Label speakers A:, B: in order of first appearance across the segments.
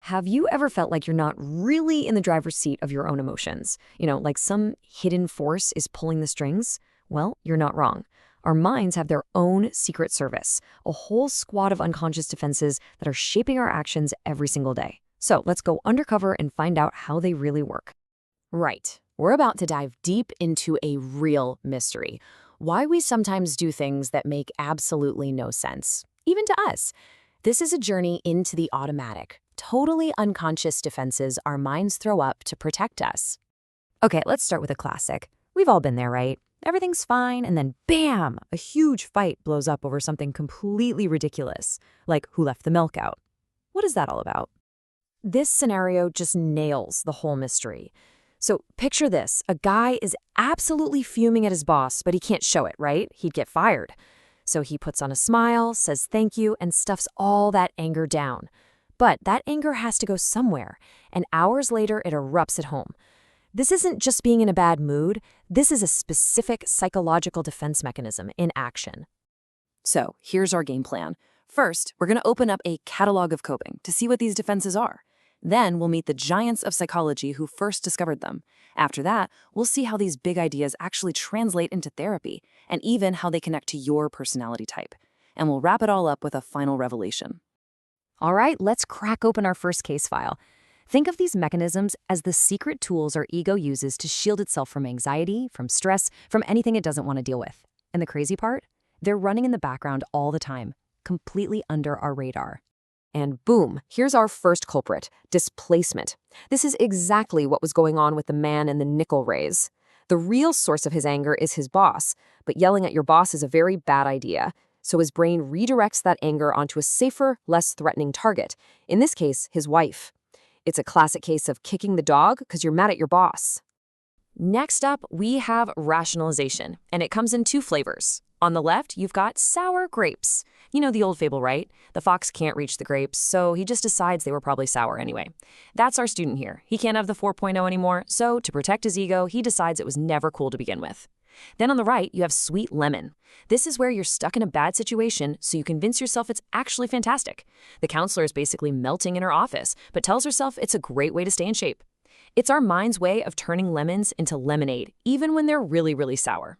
A: Have you ever felt like you're not really in the driver's seat of your own emotions? Like some hidden force is pulling the strings? Well, you're not wrong. Our minds have their own secret service, a whole squad of unconscious defenses that are shaping our actions every single day. So let's go undercover and find out how they really work.
B: Right. We're about to dive deep into a real mystery. Why we sometimes do things that make absolutely no sense, even to us. This is a journey into the automatic, totally unconscious defenses our minds throw up to protect us.
A: Okay, let's start with a classic. We've all been there, right? Everything's fine, and then bam, a huge fight blows up over something completely ridiculous, like who left the milk out. What is that all about? This scenario just nails the whole mystery. So picture this, a guy is absolutely fuming at his boss, but he can't show it, right? He'd get fired. So he puts on a smile, says thank you, and stuffs all that anger down. But that anger has to go somewhere, and hours later it erupts at home. This isn't just being in a bad mood, this is a specific psychological defense mechanism in action.
B: So here's our game plan. First, we're going to open up a catalog of coping to see what these defenses are. Then we'll meet the giants of psychology who first discovered them. After that, we'll see how these big ideas actually translate into therapy, and even how they connect to your personality type. And we'll wrap it all up with a final revelation.
A: All right, let's crack open our first case file. Think of these mechanisms as the secret tools our ego uses to shield itself from anxiety, from stress, from anything it doesn't want to deal with. And the crazy part? They're running in the background all the time, completely under our radar. And boom, here's our first culprit, displacement. This is exactly what was going on with the man in the nickel raise. The real source of his anger is his boss, but yelling at your boss is a very bad idea. So his brain redirects that anger onto a safer, less threatening target, in this case, his wife. It's a classic case of kicking the dog because you're mad at your boss. Next up, we have rationalization, and it comes in two flavors. On the left, you've got sour grapes. You know the old fable, right? The fox can't reach the grapes, so he just decides they were probably sour anyway. That's our student here. He can't have the 4.0 anymore, so to protect his ego, he decides it was never cool to begin with. Then on the right, you have sweet lemon. This is where you're stuck in a bad situation, so you convince yourself it's actually fantastic. The counselor is basically melting in her office, but tells herself it's a great way to stay in shape. It's our mind's way of turning lemons into lemonade, even when they're really, really sour.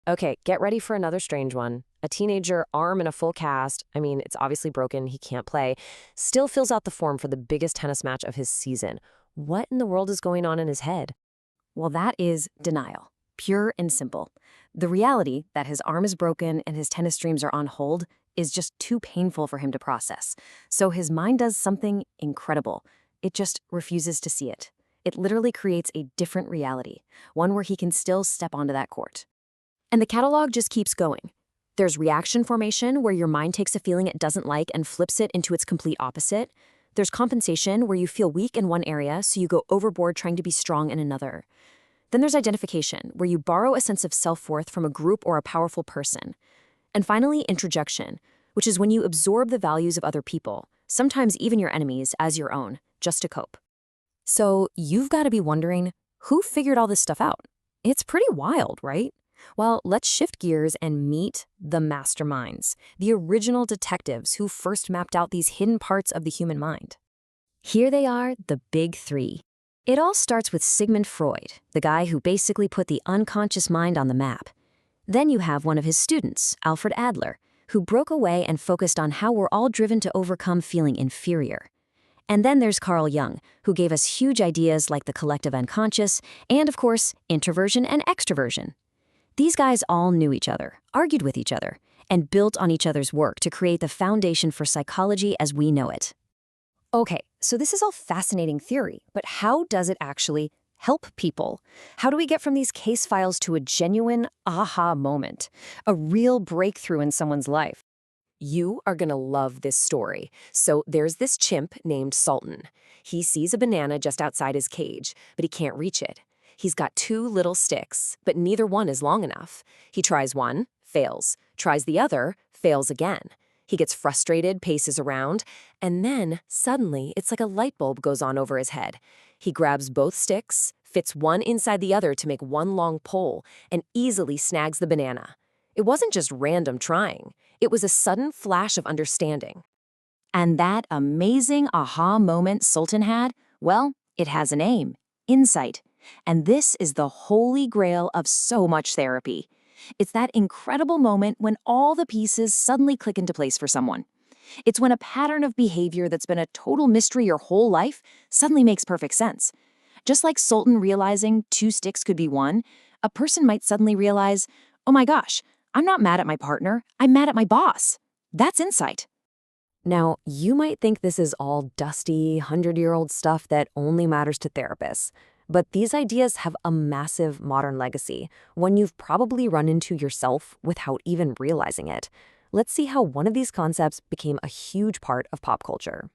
A: Okay, get ready for another strange one. A teenager, arm in a full cast, it's obviously broken, he can't play, still fills out the form for the biggest tennis match of his season. What in the world is going on in his head? Well, that is denial. Pure and simple. The reality that his arm is broken and his tennis dreams are on hold is just too painful for him to process. So his mind does something incredible. It just refuses to see it. It literally creates a different reality, one where he can still step onto that court. And the catalog just keeps going. There's reaction formation, where your mind takes a feeling it doesn't like and flips it into its complete opposite. There's compensation, where you feel weak in one area, so you go overboard trying to be strong in another. Then there's identification, where you borrow a sense of self-worth from a group or a powerful person. And finally, introjection, which is when you absorb the values of other people, sometimes even your enemies, as your own, just to cope. So you've got to be wondering, who figured all this stuff out? It's pretty wild, right? Well, let's shift gears and meet the masterminds, the original detectives who first mapped out these hidden parts of the human mind. Here they are, the big three. It all starts with Sigmund Freud, the guy who basically put the unconscious mind on the map. Then you have one of his students, Alfred Adler, who broke away and focused on how we're all driven to overcome feeling inferior. And then there's Carl Jung, who gave us huge ideas like the collective unconscious, and of course, introversion and extroversion. These guys all knew each other, argued with each other, and built on each other's work to create the foundation for psychology as we know it. Okay, so this is all fascinating theory, but how does it actually help people? How do we get from these case files to a genuine aha moment, a real breakthrough in someone's life? You are gonna love this story. So there's this chimp named Sultan. He sees a banana just outside his cage, but he can't reach it. He's got two little sticks, but neither one is long enough. He tries one, fails, tries the other, fails again. He gets frustrated, paces around, and then, suddenly, it's like a light bulb goes on over his head. He grabs both sticks, fits one inside the other to make one long pole, and easily snags the banana. It wasn't just random trying. It was a sudden flash of understanding.
B: And that amazing aha moment Sultan had, well, it has a name: insight. And this is the holy grail of so much therapy. It's that incredible moment when all the pieces suddenly click into place for someone. It's when a pattern of behavior that's been a total mystery your whole life suddenly makes perfect sense. Just like Sultan realizing 2 sticks could be 1, a person might suddenly realize, oh my gosh, I'm not mad at my partner, I'm mad at my boss. That's insight.
A: Now, you might think this is all dusty, 100-year-old stuff that only matters to therapists. But these ideas have a massive modern legacy, one you've probably run into yourself without even realizing it. Let's see how one of these concepts became a huge part of pop culture.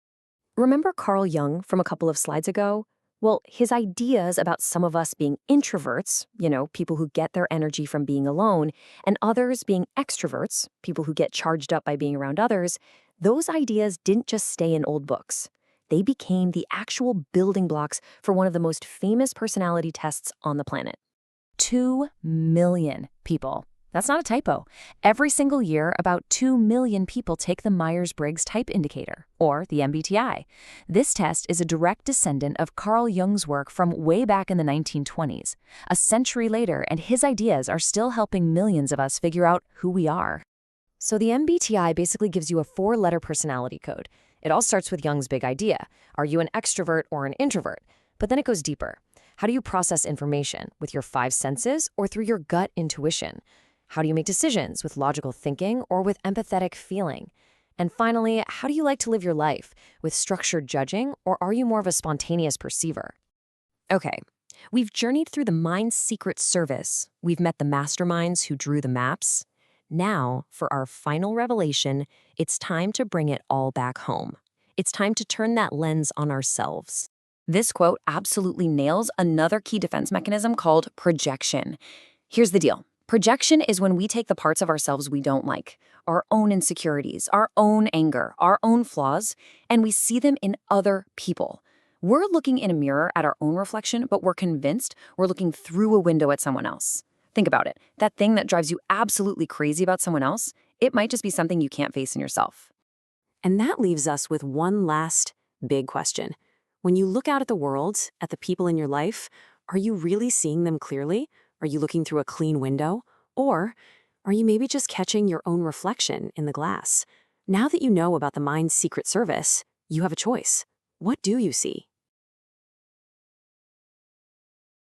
A: Remember Carl Jung from a couple of slides ago? Well, his ideas about some of us being introverts, people who get their energy from being alone, and others being extroverts, people who get charged up by being around others, those ideas didn't just stay in old books. They became the actual building blocks for one of the most famous personality tests on the planet. 2 million people. That's not a typo. Every single year, about 2 million people take the Myers-Briggs Type Indicator, or the MBTI. This test is a direct descendant of Carl Jung's work from way back in the 1920s. A century later, and his ideas are still helping millions of us figure out who we are. So the MBTI basically gives you a 4-letter personality code. It all starts with Jung's big idea. Are you an extrovert or an introvert? But then it goes deeper. How do you process information? With your 5 senses or through your gut intuition? How do you make decisions? With logical thinking or with empathetic feeling? And finally, how do you like to live your life? With structured judging, or are you more of a spontaneous perceiver? Okay, we've journeyed through the mind's secret service. We've met the masterminds who drew the maps. Now, for our final revelation, it's time to bring it all back home. It's time to turn that lens on ourselves. This quote absolutely nails another key defense mechanism called projection. Here's the deal. Projection is when we take the parts of ourselves we don't like, our own insecurities, our own anger, our own flaws, and we see them in other people. We're looking in a mirror at our own reflection, but we're convinced we're looking through a window at someone else. Think about it. That thing that drives you absolutely crazy about someone else, it might just be something you can't face in yourself.
B: And that leaves us with one last big question. When you look out at the world, at the people in your life, are you really seeing them clearly? Are you looking through a clean window? Or are you maybe just catching your own reflection in the glass? Now that you know about the mind's secret service, you have a choice. What do you see?